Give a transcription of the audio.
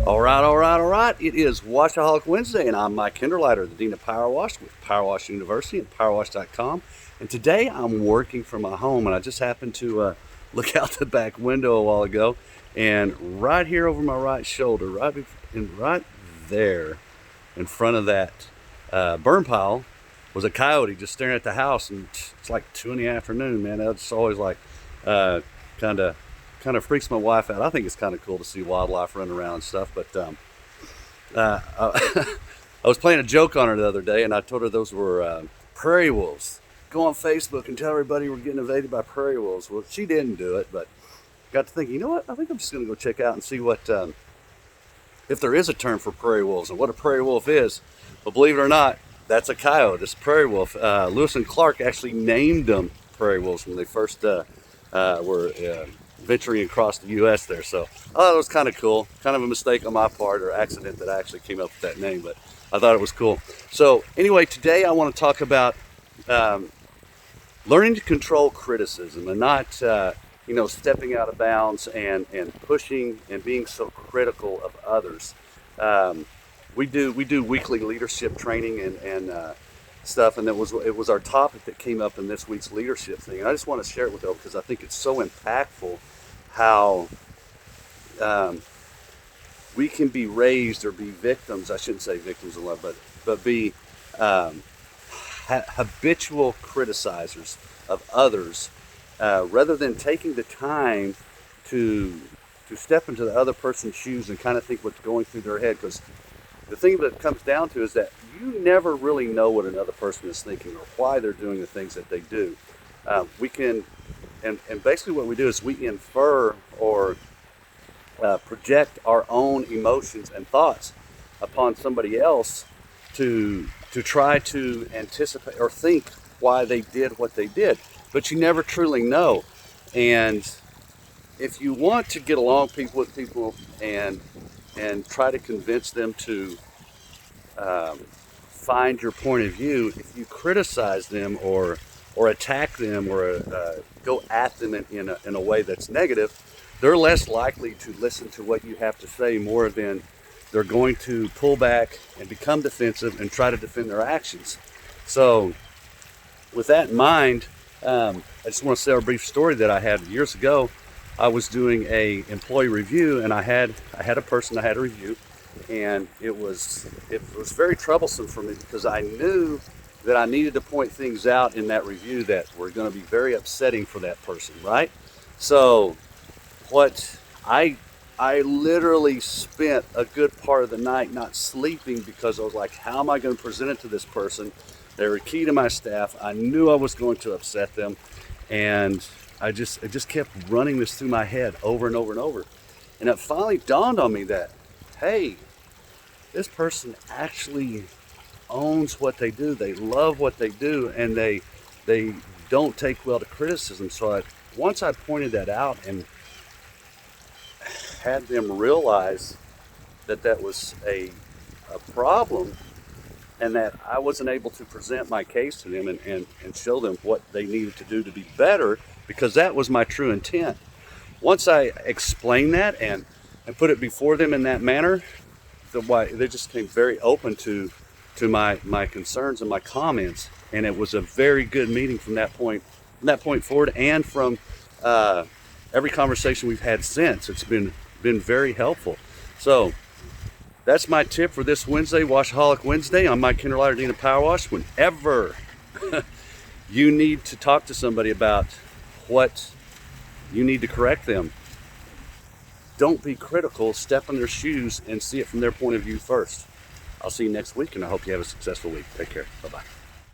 All right. It is Washaholic Wednesday, and I'm Mike Kinderleiter, the Dean of Power Wash with Power Wash University and PowerWash.com. And today I'm working from my home, and I just happened to look out the back window a while ago, and right here over my right shoulder, right there in front of that burn pile, was a coyote just staring at the house, and it's like 2 in the afternoon, man. That's always like kind of freaks my wife out. I think it's kind of cool to see wildlife running around and stuff. But I was playing a joke on her the other day, and I told her those were prairie wolves. Go on Facebook and tell everybody we're getting invaded by prairie wolves. Well, she didn't do it, but got to thinking, you know what? I think I'm just going to go check out and see what if there is a term for prairie wolves and what a prairie wolf is. But believe it or not, that's a coyote. It's a prairie wolf. Lewis and Clark actually named them prairie wolves when they first were venturing across the U.S. there. So I thought it was kind of cool. Kind of a mistake on my part or accident that I actually came up with that name, but I thought it was cool. So anyway, today I want to talk about learning to control criticism and not stepping out of bounds and pushing and being so critical of others. We do weekly leadership training and stuff, and it was our topic that came up in this week's leadership thing. And I just want to share it with you because I think it's so impactful how we can be raised or be victims. I shouldn't say victims a lot, but be habitual criticizers of others rather than taking the time to step into the other person's shoes and kind of think what's going through their head. Because the thing that it comes down to is that you never really know what another person is thinking or why they're doing the things that they do. We can, and basically what we do is we infer or project our own emotions and thoughts upon somebody else to try to anticipate or think why they did what they did. But you never truly know. And if you want to get along with people and try to convince them to find your point of view, if you criticize them or attack them or go at them in a way that's negative, they're less likely to listen to what you have to say more than they're going to pull back and become defensive and try to defend their actions. So with that in mind, I just want to share a brief story that I had years ago. I was doing a employee review, and I had a person I had to review, and it was very troublesome for me because I knew that I needed to point things out in that review that were going to be very upsetting for that person, right? So what I literally spent a good part of the night not sleeping because I was like, how am I going to present it to this person? They were key to my staff. I knew I was going to upset them, and it just kept running this through my head over and over and over. And it finally dawned on me that, hey, this person actually owns what they do. They love what they do, and they don't take well to criticism. So once I pointed that out and had them realize that was a problem and that I wasn't able to present my case to them and show them what they needed to do to be better, because that was my true intent. Once I explained that and put it before them in that manner, they just came very open to my concerns and my comments, and it was a very good meeting from that point forward, and from every conversation we've had since. It's been very helpful. So that's my tip for this Wednesday, Washaholic Wednesday. I'm Mike Kinderleiter, Dean of Power Wash. Whenever you need to talk to somebody about what you need to correct them, don't be critical. Step in their shoes and see it from their point of view first. I'll see you next week, and I hope you have a successful week. Take care. Bye-bye.